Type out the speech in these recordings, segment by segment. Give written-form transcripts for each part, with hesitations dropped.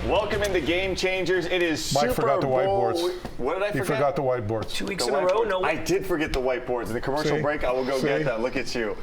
Welcome into Game Changers. It is Mike Super forgot the Bowl. whiteboards. What did I forget? You forgot the whiteboards. 2 weeks The in a row, whiteboards. no. I did forget the whiteboards. In the commercial break, I will go get them. Look at you.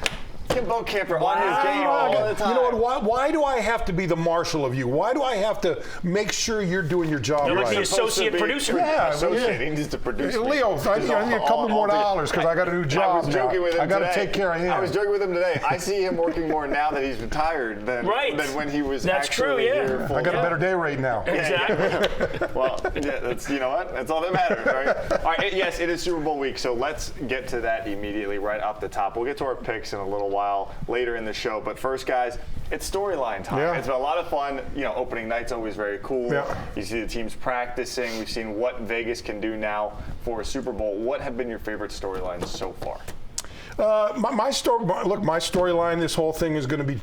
Bo Camper on his game all the time. You know what? Why do I have to be the marshal of you? Why do I have to make sure you're doing your job You're right? like the associate producer. Yeah, Associating just to produce. Leo, I need a couple more dollars because I got a new job. I was joking with him I got to today. take care of him. I was joking with him today. I see him working more now that he's retired than when he was actually here. I got a better day rate now. Exactly. Well, yeah, that's, you know what? That's all that matters, right? All right, yes, it is Super Bowl week, so let's get to that immediately right off the top. We'll get to our picks in a little while later in the show, but first, guys, it's storyline time. Yeah. It's been a lot of fun. You know, opening night's always very cool. Yeah. You see the teams practicing. We've seen what Vegas can do now for a Super Bowl. What have been your favorite storylines so far? My storyline. This whole thing is going to be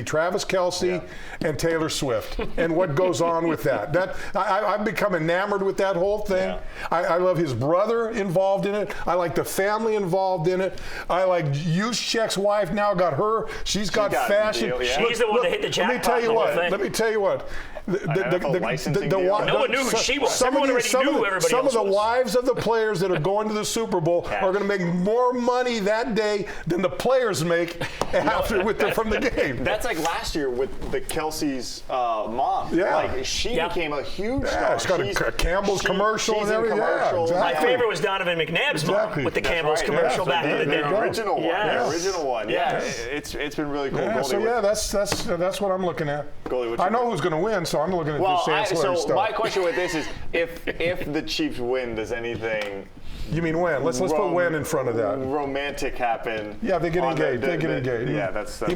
Travis Kelce and Taylor Swift, and what goes on with that. I've become enamored with that whole thing. Yeah. I love his brother involved in it. I like the family involved in it. I like Juszczyk's wife now got her. She's got fashion. She's the one that hit the jackpot. Let me tell you what. No one knew who she was. Everyone already knew who everybody else was. Some of the wives of the players that are going to the Super Bowl are going to make more money that day than the players make after from the game. That's like last year with the Kelsey's mom. Yeah. Like she became a huge star. It's got a Campbell's commercial and everything. Yeah, exactly. My favorite was Donovan McNabb's mom with the Campbell's commercial back in the day. The original one. Yes. The original one. Yeah. It's been really cool. Yeah, Goldie, that's what I'm looking at. Goldie, I know who's going to win, so I'm looking at this ancillary stuff. So my question with this is, if the Chiefs win, does anything? You mean when? Let's put when in front of that. Romantic happen. Yeah, they get engaged. They get engaged. Yeah, that's what you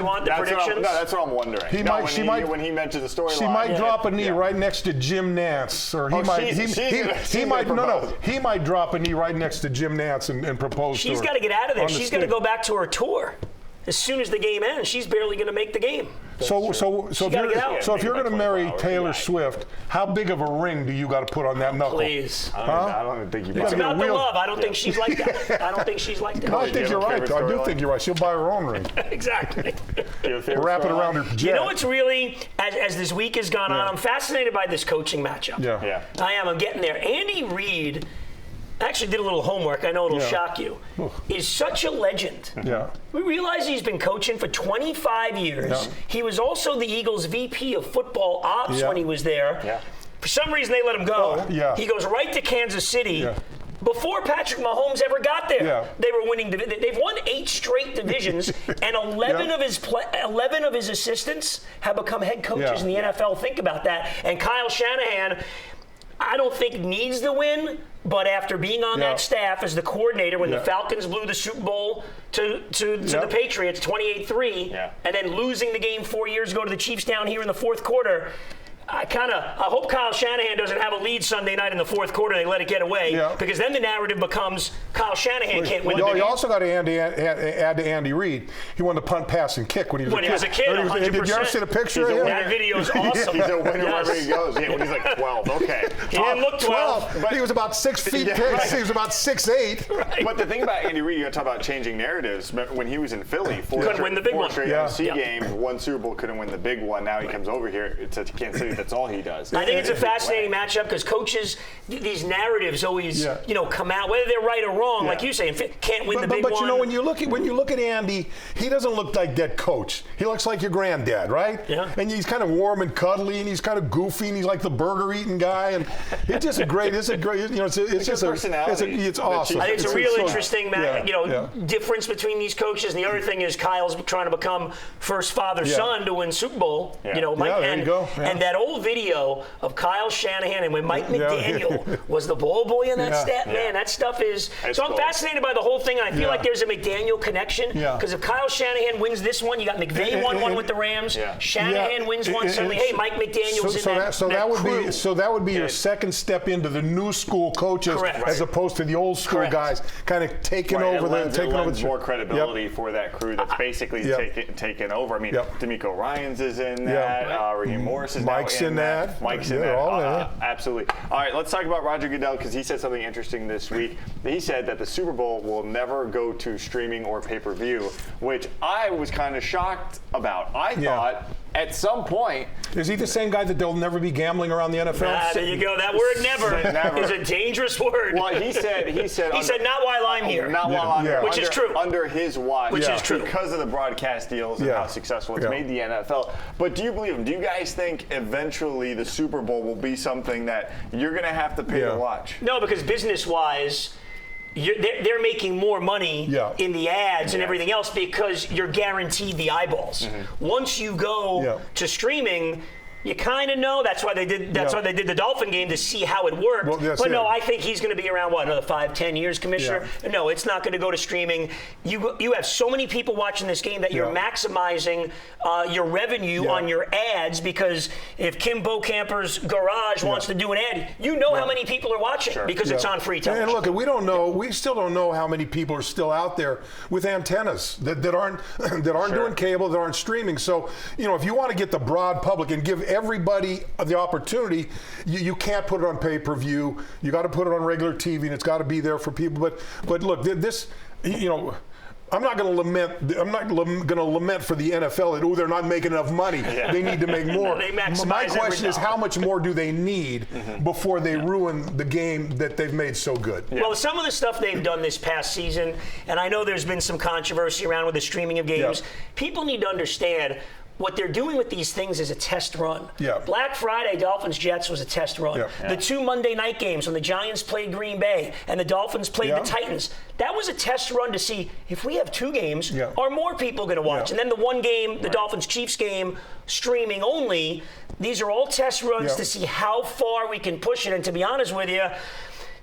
want, the predictions? That's what I'm wondering. When he mentioned the storyline. She might drop a knee right next to Jim Nance, or he might drop a knee right next to Jim Nance and propose to her. She's got to get out of there. She's got to go back to her tour. As soon as the game ends, she's barely going to make the game. So if you're going to marry Taylor Swift, how big of a ring do you got to put on that knuckle? Please. I don't think you. It's about the love. I don't think she's like that. I don't think she's like that. No, I think you're right. I do think you're right. She'll buy her own ring. Exactly. Wrap it around her jet. You know what's really, as this week has gone on, I'm fascinated by this coaching matchup. Yeah. I am. I'm getting there. Andy Reid, actually did a little homework. I know it'll shock you. Is such a legend. Yeah. We realize he's been coaching for 25 years. Yeah. He was also the Eagles' VP of football ops when he was there. Yeah. For some reason, they let him go. He goes right to Kansas City. Yeah. Before Patrick Mahomes ever got there, they were winning. They've won 8 straight divisions, and 11 of his assistants have become head coaches in the NFL. Think about that. And Kyle Shanahan, I don't think needs the win, but after being on that staff as the coordinator when the Falcons blew the Super Bowl to the Patriots 28-3, and then losing the game 4 years ago to the Chiefs down here in the fourth quarter, I hope Kyle Shanahan doesn't have a lead Sunday night in the fourth quarter and they let it get away, because then the narrative becomes Kyle Shanahan can't win the game. You also got to add to Andy Reid. He won the punt, pass, and kick when he was a kid. 100%. Did you ever see the picture of him? That video's awesome. He's a winner wherever he goes. Yeah, when he's like 12. Okay. He didn't look 12. But he was about 6 feet. He was about 6'8". Right. But the thing about Andy Reid, you got to talk about changing narratives. When he was in Philly, couldn't win the big one. 4 straight NFC games, won Super Bowl, couldn't win the big one. Now he comes over here to Kansas City. That's all he does. I think it's a fascinating matchup because coaches, these narratives always, come out, whether they're right or wrong, like you say, can't win the big one. But you know, when you look at Andy, he doesn't look like that coach. He looks like your granddad, right? Yeah. And he's kind of warm and cuddly, and he's kind of goofy, and he's like the burger-eating guy, and it's just a great, it's just personality. It's awesome. I think it's a real interesting difference between these coaches. And the other thing is Kyle's trying to become first father-son to win Super Bowl. There you go. And that old video of Kyle Shanahan and when Mike McDaniel was the ball boy in that stat, man, that stuff is. So I'm fascinated by the whole thing, and I feel like there's a McDaniel connection. Because if Kyle Shanahan wins this one, you got McVay won one with the Rams. Shanahan wins one. Suddenly, hey, Mike McDaniel's in that crew. That would be your second step into the new school coaches, as opposed to the old school guys, kind of taking over more credibility for that crew that's basically taken over. I mean, D'Amico Ryans is in that. Raheem Morris is Mike's in that. Mike's in that. Absolutely. All right, let's talk about Roger Goodell because he said something interesting this week. He said that the Super Bowl will never go to streaming or pay-per-view, which I was kind of shocked about. I thought at some point. Is he the same guy that they'll never be gambling around the NFL? There you go. That word never is a dangerous word. Well, he said not while I'm here. Not while I'm here. Which is true. Under his watch. Which is true. Because of the broadcast deals and how successful it's made the NFL. But do you believe him? Do you guys think eventually the Super Bowl will be something that you're going to have to pay to watch? No, because business-wise, they're making more money in the ads and everything else because you're guaranteed the eyeballs. Once you go to streaming, you kind of know. That's why they did. That's why they did the Dolphin game, to see how it worked. Well, but no, I think he's going to be around another 5-10 years, Commissioner. No, it's not going to go to streaming. You have so many people watching this game that you're maximizing your revenue on your ads, because if Kim Bokamper's Garage wants to do an ad, you know how many people are watching because it's on free television. And look, we don't know. We still don't know how many people are still out there with antennas that aren't doing cable, that aren't streaming. So if you want to get the broad public and give everybody the opportunity, you can't put it on pay-per-view. You got to put it on regular TV, and it's got to be there for people. But look, this, I'm not going to lament. I'm not going to lament for the NFL that they're not making enough money. They need to make more. My question is, how much more do they need before they ruin the game that they've made so good? Well, some of the stuff they've done this past season, and I know there's been some controversy around with the streaming of games. People need to understand what they're doing with these things is a test run. Black Friday, Dolphins-Jets was a test run. The 2 Monday night games when the Giants played Green Bay and the Dolphins played the Titans, that was a test run to see if we have 2 games, are more people going to watch? And then the one game, the Dolphins-Chiefs game, streaming only. These are all test runs to see how far we can push it. And to be honest with you,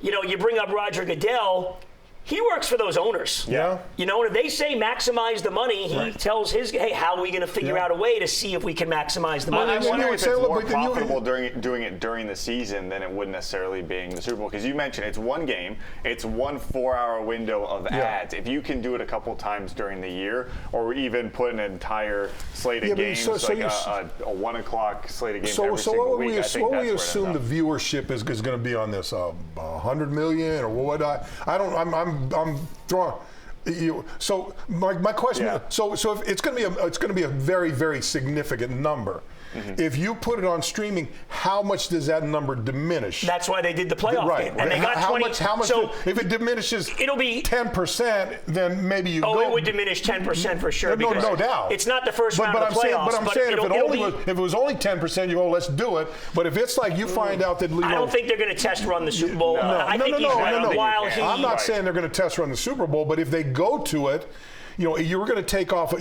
you bring up Roger Goodell. He works for those owners. And if they say maximize the money, he tells hey, how are we going to figure out a way to see if we can maximize the money? I wonder if it's more profitable doing it during the season than it would necessarily being the Super Bowl. Because you mentioned it's one game, it's 1 4-hour window of ads. If you can do it a couple times during the year, or even put an entire slate of games, like a 1 o'clock slate of games every single week, I think that's where it ends up. What do we assume the viewership is going to be on this? 100 million or what? I'm throwing. So my question. So if it's going to be a very, very significant number. If you put it on streaming, how much does that number diminish? That's why they did the playoff game. And they got how 20. Much? So if it diminishes, it'll be 10%. Then maybe you go. It would diminish 10% for sure. No doubt. It's not the first round of the playoffs. But I'm saying if it was only 10%, you go, let's do it. But if it's like you find out that I don't think they're going to test run the Super Bowl. I think he's right while he. I'm not saying they're going to test run the Super Bowl, but if they go to it, you're going to take off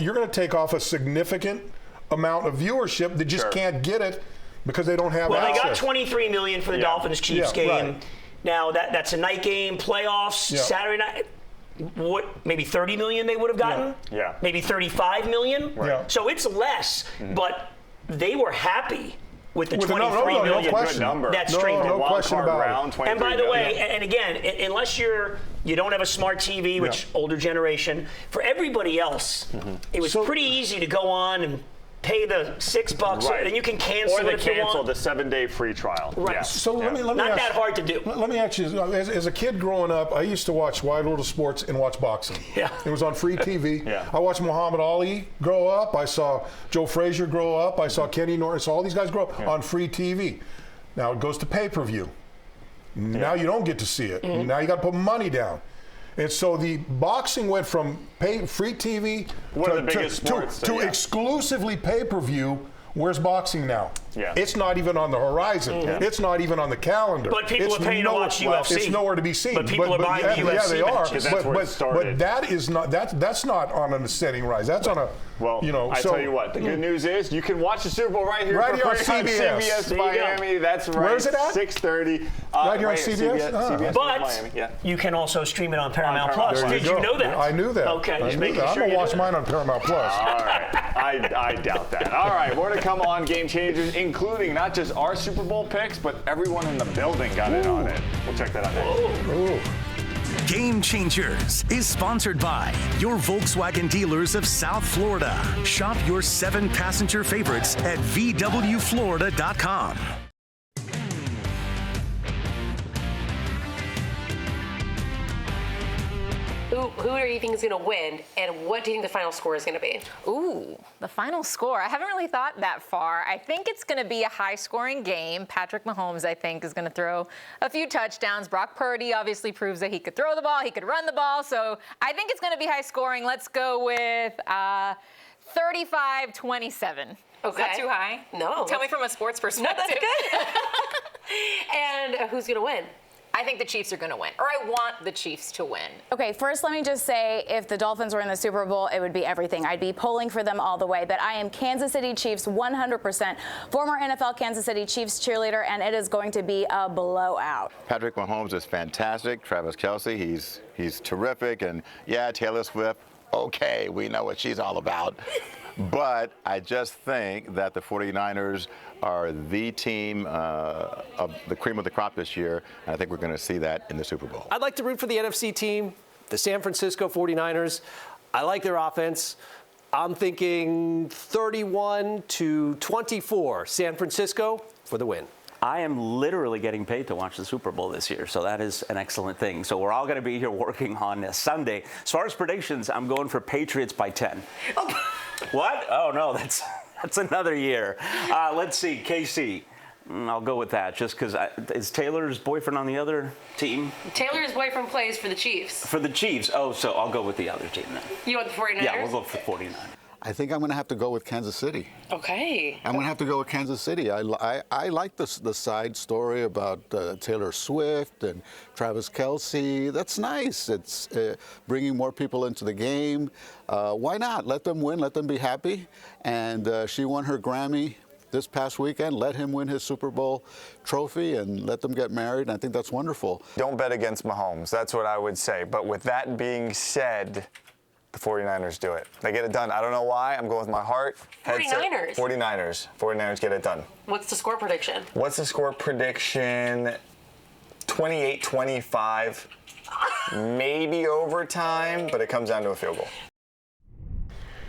a significant amount of viewership that just can't get it because they don't have access. They got 23 million for the Dolphins-Chiefs game. Right. Now that's a night game, playoffs, Saturday night. What, maybe 30 million they would have gotten? Maybe 35 million? Right. So it's less, but they were happy with the 23 million that streamed. No question about it. And by the way, and again, unless you don't have a smart TV, which older generation, for everybody else, it was pretty easy to go on and pay the $6, and you can cancel it if you want. Or the 7-day free trial. Right. So let me not that hard to do. Let me ask you, as a kid growing up, I used to watch Wide World of Sports and watch boxing. It was on free TV. I watched Muhammad Ali grow up. I saw Joe Frazier grow up. I saw Kenny Norris. All these guys grow up on free TV. Now it goes to pay-per-view. Now you don't get to see it. Now you got to put money down. And so the boxing went from free TV to exclusively pay-per-view. Where's boxing now? It's not even on the horizon. It's not even on the calendar. But people are paying to watch UFC. It's nowhere to be seen. But people are buying UFC. Yeah, they are. That's where it started. But that is not. That's not on an ascending rise. That's on a. Well, I tell you what. The good news is you can watch the Super Bowl right here on CBS Miami. That's right. Where's it at? 6:30. Right here on CBS. CBS but Miami. You can also stream it on Paramount Plus. Did you know that? I knew that. Okay. I'm gonna watch mine on Paramount Plus. All right. I doubt that. All right. More to come on Game Changers, including not just our Super Bowl picks, but everyone in the building got in on it. We'll check that out next. Game Changers is sponsored by your Volkswagen dealers of South Florida. Shop your 7-passenger favorites at VWFlorida.com. Who who do you think is going to win, and what do you think the final score is going to be? Ooh, the final score. I haven't really thought that far. I think it's going to be a high-scoring game. Patrick Mahomes, I think, is going to throw a few touchdowns. Brock Purdy obviously proves that he could throw the ball, he could run the ball. So I think it's going to be high-scoring. Let's go with 35-27. Okay. Is that too high? No. Tell me from a sports perspective. No, that's good. And who's going to win? I think the Chiefs are going to win, or I want the Chiefs to win. Okay, first let me just say, if the Dolphins were in the Super Bowl, it would be everything. I'd be pulling for them all the way, but I am Kansas City Chiefs 100%, former NFL Kansas City Chiefs cheerleader, and it is going to be a blowout. Patrick Mahomes is fantastic. Travis Kelce, he's terrific. And yeah, Taylor Swift, okay, we know what she's all about. But I just think that the 49ers are the team of the cream of the crop this year, and I think we're going to see that in the Super Bowl. I'd like to root for the NFC team, the San Francisco 49ers. I like their offense. I'm thinking 31-24, San Francisco for the win. I am literally getting paid to watch the Super Bowl this year, so that is an excellent thing. So we're all going to be here working on Sunday. As far as predictions, I'm going for Patriots by 10. Oh. What? Oh, no, that's another year. Let's see, KC. I'll go with that just because is Taylor's boyfriend on the other team? Taylor's boyfriend plays for the Chiefs. For the Chiefs. Oh, so I'll go with the other team then. You want the 49ers? Yeah, we'll go for 49. I think I'm going to have to go with Kansas City. Okay. I'm going to have to go with Kansas City. I like the side story about Taylor Swift and Travis Kelce. That's nice. It's bringing more people into the game. Why not? Let them win. Let them be happy. And she won her Grammy this past weekend. Let him win his Super Bowl trophy and let them get married. And I think that's wonderful. Don't bet against Mahomes. That's what I would say. But with that being said, the 49ers do it. They get it done. I don't know why. I'm going with my heart. 49ers. 49ers. 49ers get it done. What's the score prediction? What's the score prediction? 28-25. Maybe overtime, but it comes down to a field goal.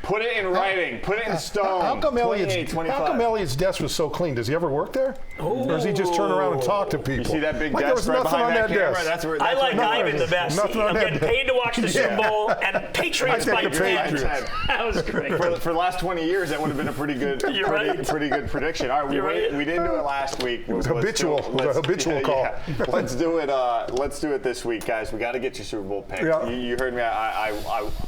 Put it in writing. Put it in stone. How come Elliot's desk was so clean? Does he ever work there? Or does he just turn around and talk to people? You see that big Like there desk was right nothing behind on that that camera? desk. That's I like Ivan the best. Nothing on I'm that getting desk. paid to watch the Super Bowl, and Patriots I by take the 10. Patriots. That was great. For the last 20 years, that would have been a pretty good, pretty good prediction. All right, we didn't do it last week. It was habitual. It was a habitual call. Yeah. Let's do it. Let's do it this week, guys. We got to get your Super Bowl pick. Yeah. You heard me.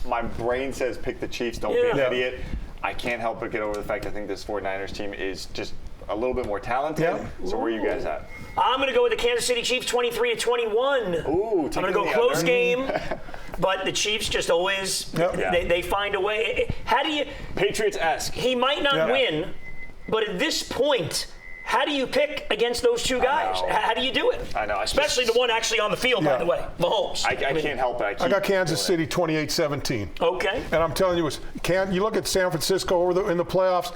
My brain says pick the Chiefs. Don't be an idiot. I can't help but get over the fact I think this 49ers team is just a little bit more talented. Yeah. So where are you guys at? I'm going to go with the Kansas City Chiefs 23-21. Ooh, I'm going to go close game, but the Chiefs just always, they find a way. How do you... Patriots-esque. He might not win, but at this point, how do you pick against those two guys? How do you do it? I know. Especially the one actually on the field, by the way, Mahomes. I can't help it. I got Kansas City 28-17. Okay. And I'm telling you, you look at San Francisco in the playoffs.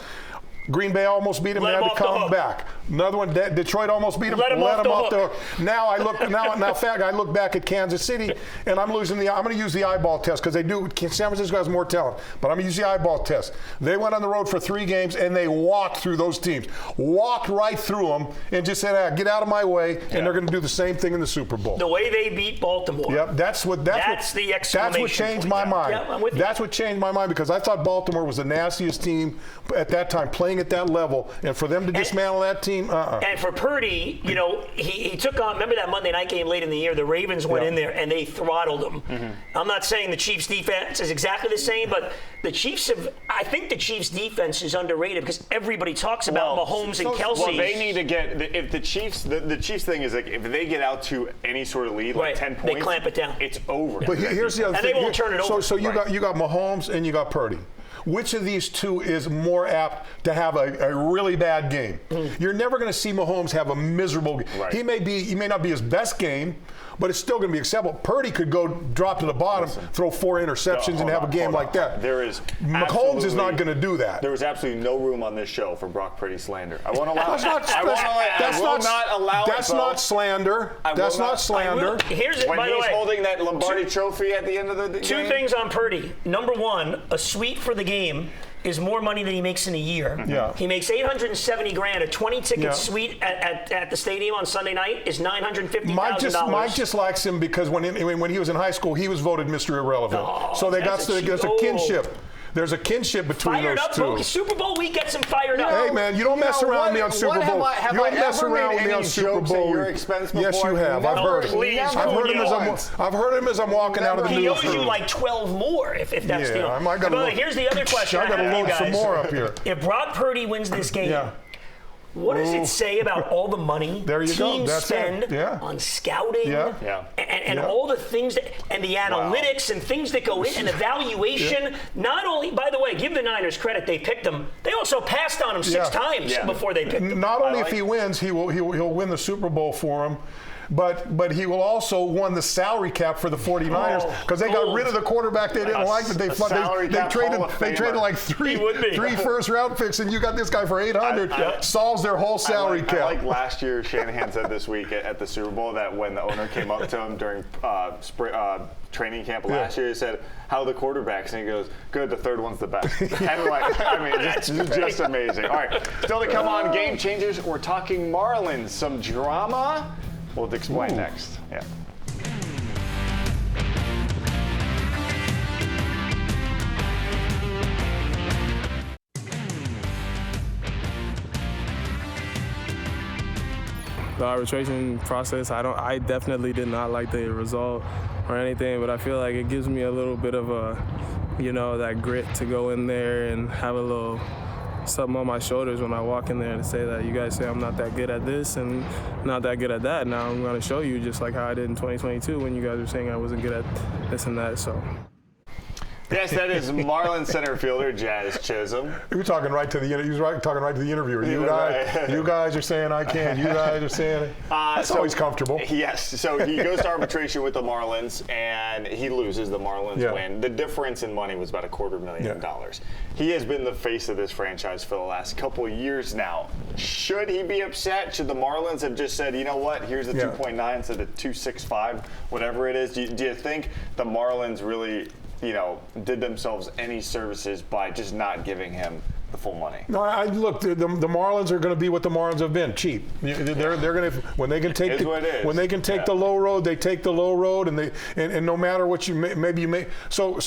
Green Bay almost beat him. They had to come back. Another one, Detroit almost beat him. Let him off the hook. Now I look back at Kansas City, and I'm going to use the eyeball test because they do. San Francisco has more talent, but I'm going to use the eyeball test. They went on the road for 3 games and they walked through those teams, walked right through them, and just said, "Get out of my way." And they're going to do the same thing in the Super Bowl. The way they beat Baltimore. Yep, that's what changed my mind. Yeah, I'm with you. That's what changed my mind because I thought Baltimore was the nastiest team at that time, playing at that level, and for them to dismantle that team, And for Purdy, he took on. Remember that Monday night game late in the year? The Ravens went in there and they throttled them. Mm-hmm. I'm not saying the Chiefs' defense is exactly the same, but the Chiefs have. I think the Chiefs' defense is underrated because everybody talks about Mahomes and Kelce. Well, they need to get. If the Chiefs, the Chiefs thing is like if they get out to any sort of lead, like 10 points, they clamp it down. It's over. But here's the other thing. And they won't turn it over. So you got Mahomes and you got Purdy. Which of these two is more apt to have a really bad game? You're never going to see Mahomes have a miserable game. Right. He may not be his best game, but it's still going to be acceptable. Purdy could go drop to the bottom, throw 4 interceptions, and have a game like that. Mahomes is not going to do that. There is absolutely no room on this show for Brock Purdy slander. I won't allow it. That's not slander. That's not slander. Here's it, when by the he's way, holding that Lombardi trophy at the end of the game. 2 things on Purdy. Number 1, a suite for the game. is more money than he makes in a year. Yeah. He makes $870,000. A 20-ticket suite at the stadium on Sunday night is $950,000. Mike just likes him because when he was in high school, he was voted Mr. Irrelevant. Oh, so there's a kinship. There's a kinship between fired those up, two. Folks. Super Bowl week gets him fired up. Hey, man, you don't mess around with me on Super Bowl. Have you I don't mess ever around made with me on any Super jokes Bowl. at your expense before? Yes, you have. I've heard him. I've heard him as I'm walking out of the He newsroom. owes you like 12 more if that's the I might gotta look. Here's the other question. I got to load some more up here. If Brock Purdy wins this game, what does it say about all the money teams spend on scouting and all the things and the analytics and things that go in and evaluation? Not only, by the way, give the Niners credit, they picked him. They also passed on him 6 times before they picked him. Not only if he wins, he'll win the Super Bowl for him. But he will also won the salary cap for the 49ers because they got rid of the quarterback they didn't like. That they traded like three first-round picks, and you got this guy for $800. Solves their whole salary cap. I like last year, Shanahan said this week at the Super Bowl that when the owner came up to him during training camp last year, he said, "How are the quarterbacks?" And he goes, "Good. The third one's the best." And just amazing. All right, still to come on Game Changers. We're talking Marlins, some drama. We'll explain next. Yeah. The arbitration process, I definitely did not like the result or anything, but I feel like it gives me a little bit of that grit to go in there and have a little something on my shoulders when I walk in there to say that you guys say I'm not that good at this and not that good at that. Now I'm going to show you just like how I did in 2022 when you guys were saying I wasn't good at this and that. So. Yes, that is Marlins center fielder Jazz Chisholm. He was talking right to the interviewer. You guys are saying I can. You guys are saying it. That's always comfortable. Yes. So he goes to arbitration with the Marlins and he loses. The Marlins win. The difference in money was about $250,000. He has been the face of this franchise for the last couple of years now. Should he be upset? Should the Marlins have just said, you know what, here's the 2.9 instead of 2.65, whatever it is? Do you think the Marlins really did themselves any services by just not giving him the full money? No, look. The Marlins are going to be what the Marlins have been, cheap. They're going to when they can take the low road, they take the low road, and no matter what you may. So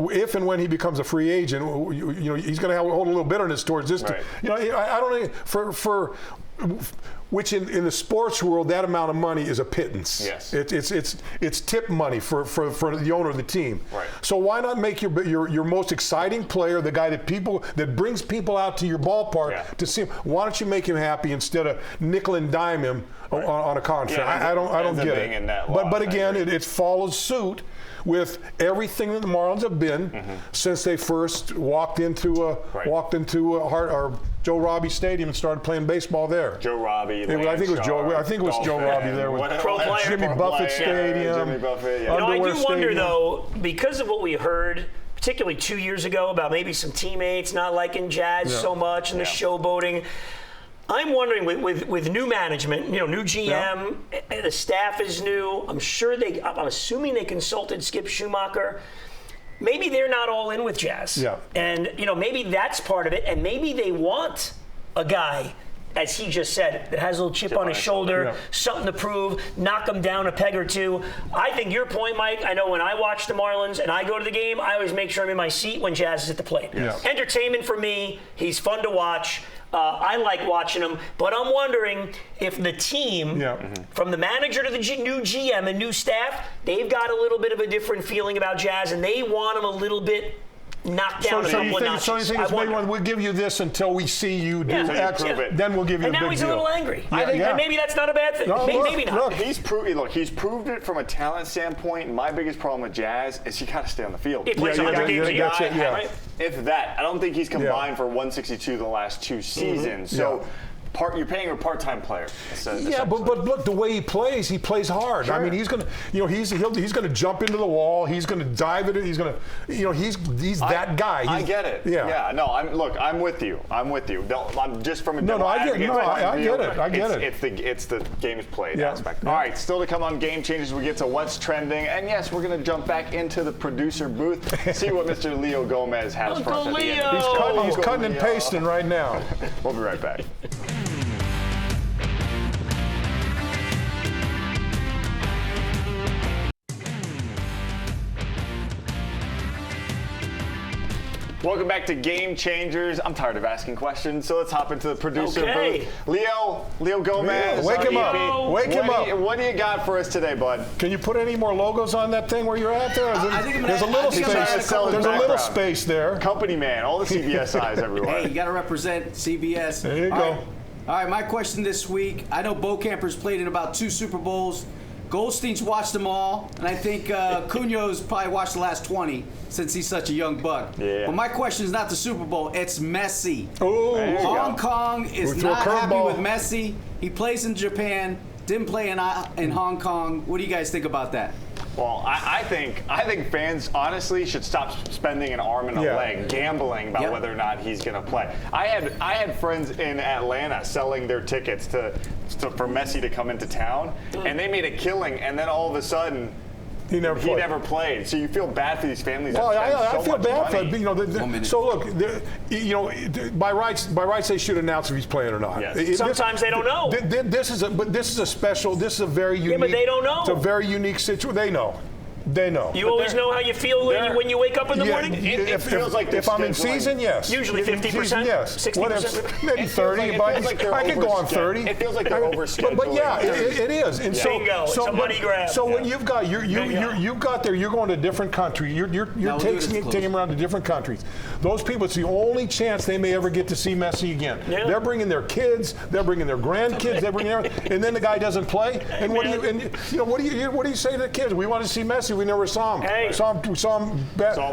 if and when he becomes a free agent, he's going to hold a little bitterness towards this. Right. I don't know for. Which in the sports world, that amount of money is a pittance. Yes. It's tip money for the owner of the team. Right. So why not make your most exciting player, the guy that brings people out to your ballpark to see him? Why don't you make him happy instead of nickel and dime him on a contract? I don't get it. But again, it follows suit with everything that the Marlins have been since they first walked into Joe Robbie Stadium and started playing baseball there. Joe Robbie. I think it was Joe Robbie there with Jimmy Buffett Stadium. Jimmy Buffett. Yeah. I do wonder though, because of what we heard, particularly 2 years ago, about maybe some teammates not liking Jazz so much and the showboating. I'm wondering with new management, new GM, the staff is new. I'm assuming they consulted Skip Schumacher. Maybe they're not all in with Jazz. Yeah. And maybe that's part of it. And maybe they want a guy, as he just said, that has a little chip on his shoulder, something to prove, knock him down a peg or two. I think your point, Mike, I know when I watch the Marlins and I go to the game, I always make sure I'm in my seat when Jazz is at the plate. Yes. Entertainment for me. He's fun to watch. I like watching him, but I'm wondering if the team, from the manager to the new GM and new staff, they've got a little bit of a different feeling about Jazz, and they want him a little bit knocked down a couple of notches. So you think we'll give you this until we see you do X, then we'll give you a big deal. And now he's a little angry. I think that maybe that's not a bad thing. No, maybe not. Look, he's proved it from a talent standpoint. My biggest problem with Jazz is you got to stay on the field. He plays 100 games a year. If that, I don't think he's combined for 162 the last 2 seasons. So you're paying a part-time player. Yeah, but look, the way he plays hard. Sure. I mean, he's gonna, he's gonna jump into the wall. He's gonna dive it. He's gonna, he's that guy. I get it. Yeah. No, I'm with you. I'm just from a I get it. It's the games played aspect. All right, still to come on Game Changers, we get to what's trending, and yes, we're gonna jump back into the producer booth, see what Mr. Leo Gomez has for us at the end. He's cutting and pasting right now. We'll be right back. Welcome back to Game Changers. I'm tired of asking questions, so let's hop into the producer booth. Leo Gomez. Wake him up. Wake him up. What do you got for us today, bud? Can you put any more logos on that thing where you're at there? There's a little space. There's a little space there. Company man, all the CBS eyes everywhere. Hey, you got to represent CBS. There you go. All right, my question this week. I know Bokamper's played in about 2 Super Bowls. Goldstein's watched them all, and I think Cunha's probably watched the last 20 since he's such a young buck. Yeah. But my question is not the Super Bowl, it's Messi. Hong Kong is not happy with Messi. He plays in Japan, didn't play in Hong Kong. What do you guys think about that? Well, I think fans honestly should stop spending an arm and a leg gambling about whether or not he's going to play. I had friends in Atlanta selling their tickets for Messi to come into town, and they made a killing, and then all of a sudden he never played. So you feel bad for these families. Well, I feel bad for it. So look, by rights they should announce if he's playing or not. Yes. Sometimes they don't know. This is a very unique. Yeah, but they don't know. It's a very unique situation. They know. You always know how you feel when you wake up in the morning? It feels like if I'm in season, yes. Usually 50%? Yes. 60%? Maybe 30. I could go on 30. It feels like they're overscheduling. But yeah, it is. And bingo. It's a money grab. So when you've got you're going to a different country. You're taking him around to different countries. Those people, it's the only chance they may ever get to see Messi again. Yeah. They're bringing their kids. They're bringing their grandkids. They're bringing everything. And then the guy doesn't play. And what do you say to the kids? We want to see Messi. We never saw him. Hey. Saw him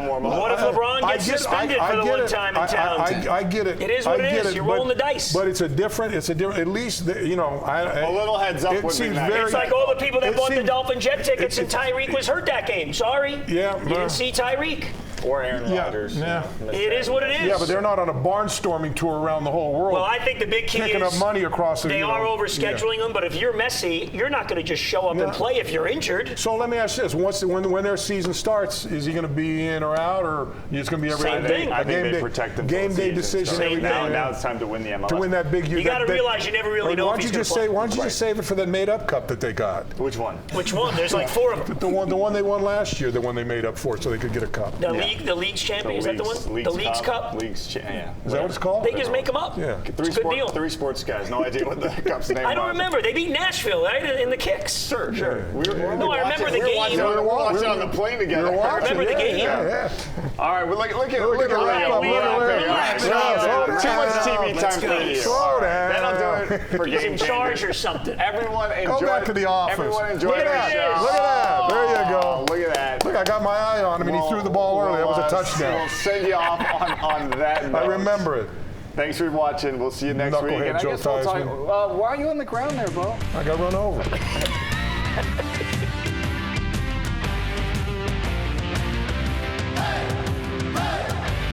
more. What if LeBron gets suspended for the one time in town? I get it. It is what it is. You're rolling the dice. But it's a different. At least a little heads up would be nice. It's like all the people that bought the Dolphin jet tickets and Tyreek was hurt that game. Sorry. Yeah. You didn't see Tyreek. Or Aaron Rodgers. Yeah. It is what it is. Yeah, but they're not on a barnstorming tour around the whole world. Well, I think the big key picking is up money across the. They are overscheduling them, but if you're Messi, you're not going to just show up and play if you're injured. So let me ask you this: when their season starts, is he going to be in or out, or it's going to be every same thing? I think they protect him. Game day decision. Now it's time to win the MLS. To win that big. You got to realize you never really know if he's going to play. Why don't you just save it for that made-up cup that they got? Which one? Which one? There's like 4 of them. The one they won last year, the one they made up for, so they could get a cup. The league's champion. Is that the one? The League's Cup? Is that what it's called? They just make them up. Yeah. It's a good deal. 3 sports guys. No idea what the cup's name was. I don't remember. They beat Nashville, right, in the kicks. Sure. I remember the game. We were watching on the plane together. I remember the game. Yeah. All right, well, look at too much TV time for you. Slow down. That'll do it for He's Game in charge Changers. or something. Everyone enjoy. Go back to the office. Everyone enjoy Look at that. Look at that. There you go. Look at that. Look, I got my eye on him, and he threw the ball early. That was a touchdown. We'll send you off on that note. I remember it. Thanks for watching. We'll see you next week. And I guess we'll talk. Why are you on the ground there, Bo? I got run over.